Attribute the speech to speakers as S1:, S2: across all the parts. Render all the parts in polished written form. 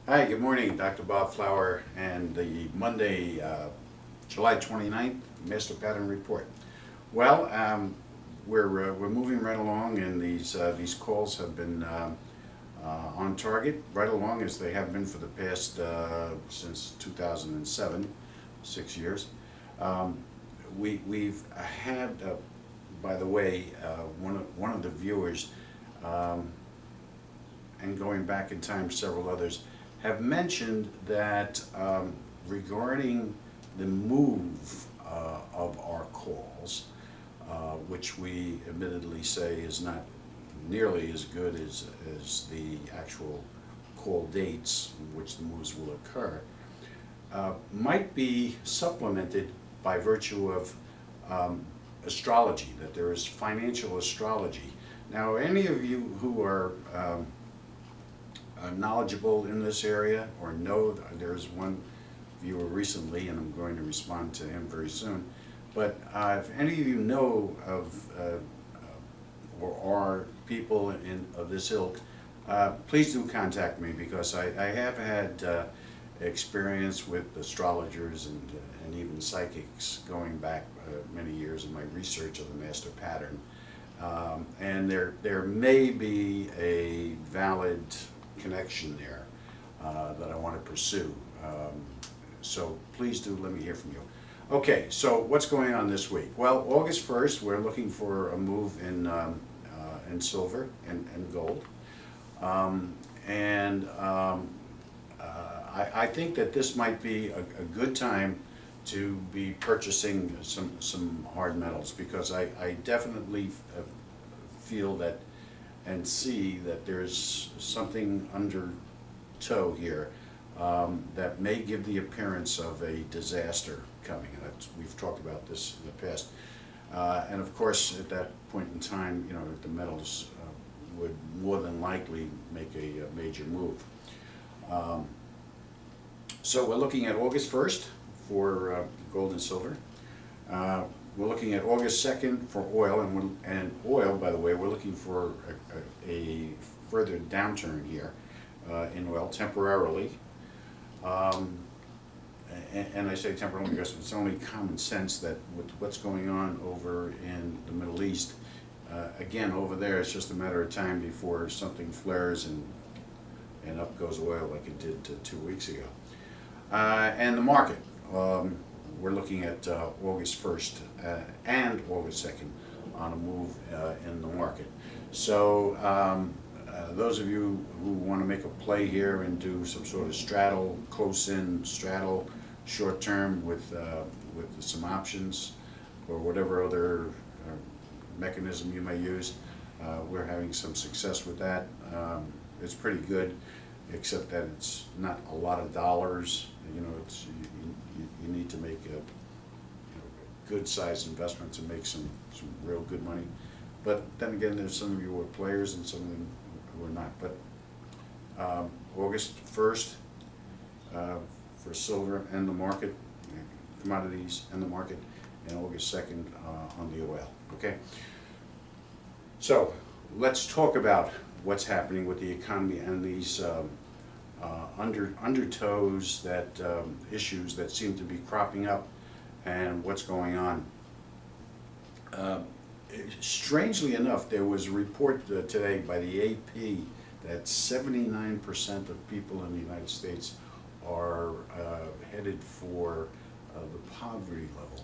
S1: Hi, good morning, Dr. Bob Flower, and the Monday, July 29th Master Pattern Report. Well, we're moving right along, and these calls have been on target right along as they have been for the past since 2007, 6 years. Um, we've had, by the way, one of the viewers, um, and going back in time, several others have mentioned that regarding the move of our calls, which we admittedly say is not nearly as good as the actual call dates in which the moves will occur, might be supplemented by virtue of astrology, that there is financial astrology. Now, any of you who are knowledgeable in this area or know, there's one viewer recently, and I'm going to respond to him very soon, but if any of you know of or are people of this ilk, please do contact me, because I have had experience with astrologers and even psychics going back many years in my research of the master pattern. And there may be a valid connection there that I want to pursue. So please do let me hear from you. Okay, so what's going on this week? Well, August 1st, we're looking for a move in silver and gold. I think that this might be a good time to be purchasing some hard metals, because I definitely feel that and see that there's something undertow here that may give the appearance of a disaster coming. And we've talked about this in the past. And of course, at that point in time, you know, the metals would more than likely make a major move. So we're looking at August 1st for gold and silver. We're looking at August 2nd for oil, and oil, by the way, we're looking for a further downturn here in oil temporarily. And I say temporarily because it's only common sense that with what's going on over in the Middle East, again, over there, it's just a matter of time before something flares and up goes oil like it did 2 weeks ago. And the market. We're looking at August 1st and August 2nd on a move in the market. So those of you who want to make a play here and do some sort of straddle, close-in straddle, short-term with some options or whatever other mechanism you may use, we're having some success with that. It's pretty good, except that it's not a lot of dollars. You know, you need to make a good-sized investment to make some real good money. But then again, there's some of you who are players and some of them who are not. But August 1st for silver and the market, commodities and the market, and August 2nd on the oil. Okay. So let's talk about what's happening with the economy and these undertows, that issues that seem to be cropping up, and what's going on. Strangely enough, there was a report today by the AP that 79% of people in the United States are headed for the poverty level.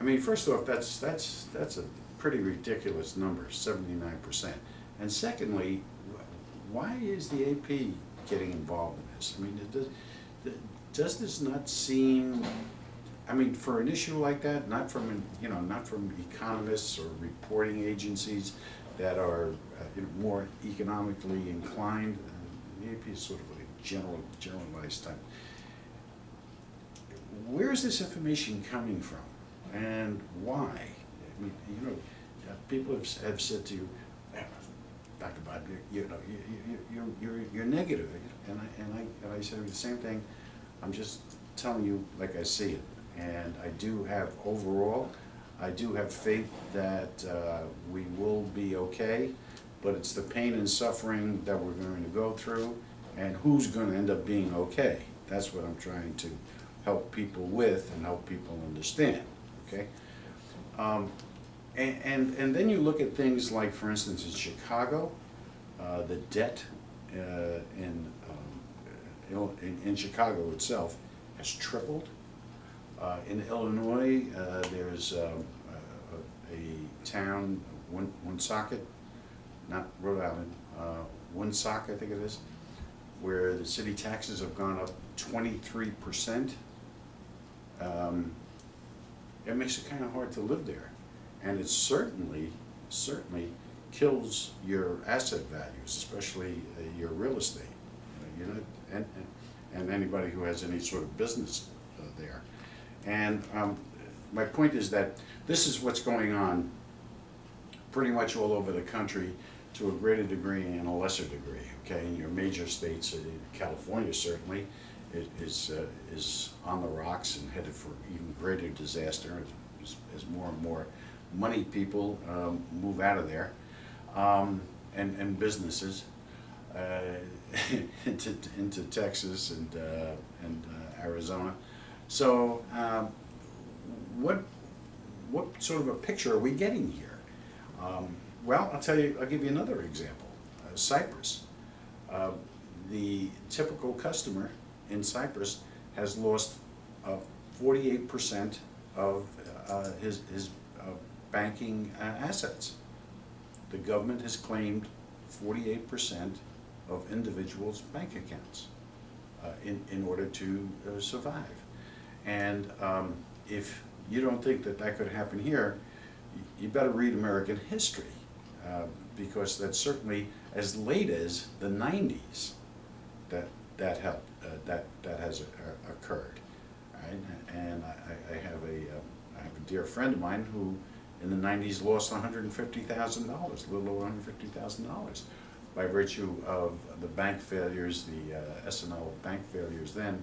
S1: I mean, first off, that's a pretty ridiculous number, 79%. And secondly, why is the AP getting involved in this? I mean, does this not seem, I mean, for an issue like that, not from economists or reporting agencies that are more economically inclined, the AP is sort of a generalized type. Where's this information coming from, and why? I mean, people have said to you, Dr. Bob, you're negative, and I say the same thing. I'm just telling you like I see it, and I do have faith that we will be okay, but it's the pain and suffering that we're going to go through, and who's gonna end up being okay. That's what I'm trying to help people with and help people understand, okay? And then you look at things like, for instance, in Chicago, the debt in Chicago itself has tripled. In Illinois, there's a town, Woonsocket, not Rhode Island, Woonsock, I think it is, where the city taxes have gone up 23%. It makes it kind of hard to live there. And it certainly kills your asset values, especially your real estate. You know, and anybody who has any sort of business there. And my point is that this is what's going on pretty much all over the country to a greater degree and a lesser degree. Okay, in your major states, California certainly is on the rocks and headed for even greater disaster as more and more money people move out of there, and businesses into Texas and Arizona. So what sort of a picture are we getting here? Well, I'll give you another example. Cyprus. The typical customer in Cyprus has lost 48% of his banking assets. The government has claimed 48% of individuals' bank accounts in order to survive. And if you don't think that that could happen here, you better read American history, because that's certainly as late as the 90s that has occurred. Right? And I have a dear friend of mine who in the 90s lost $150,000, a little over $150,000, by virtue of the bank failures, the S&L bank failures then,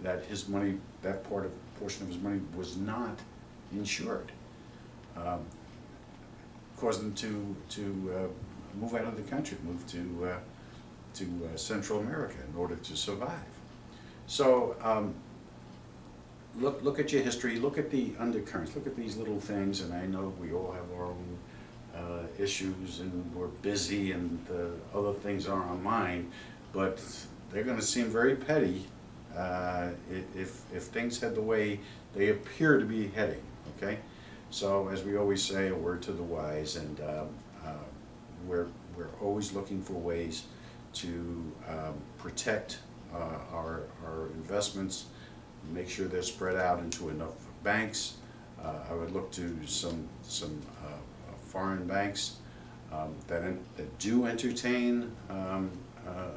S1: that his money, that portion of his money was not insured. Caused them to move out of the country, move to Central America in order to survive. So look at your history, look at the undercurrents, look at these little things, and I know we all have our own issues and we're busy and other things are on our mind, but they're going to seem very petty if things head the way they appear to be heading, okay? So as we always say, a word to the wise, and we're always looking for ways to protect our investments, make sure they're spread out into enough banks. I would look to some foreign banks that do entertain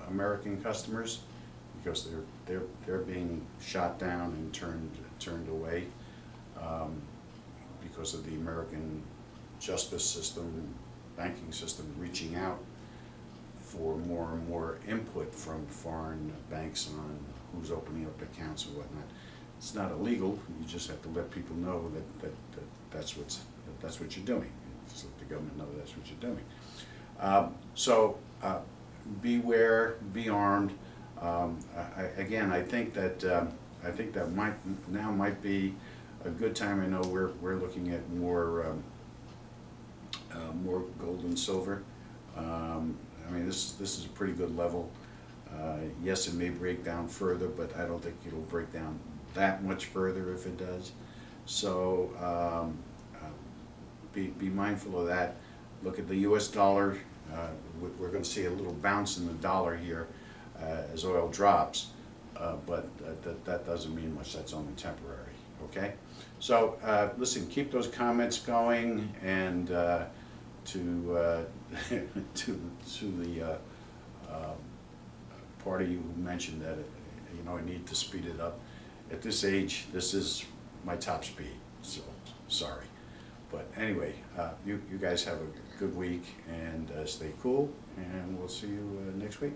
S1: American customers, because they're being shot down and turned away because of the American justice system, banking system reaching out for more and more input from foreign banks on who's opening up accounts and whatnot. It's not illegal. You just have to let people know that that's what you're doing. Just let the government know that's what you're doing. So beware, be armed. I think that might be a good time. I know we're looking at more gold and silver. I mean, this is a pretty good level. Yes, it may break down further, but I don't think it'll break down that much further if it does. So be mindful of that. Look at the U.S. dollar. We're going to see a little bounce in the dollar here as oil drops, but that doesn't mean much. That's only temporary. Okay. So listen, keep those comments going, and to the party who mentioned that I need to speed it up. At this age, this is my top speed. So sorry, but anyway, you guys have a good week and stay cool, and we'll see you next week.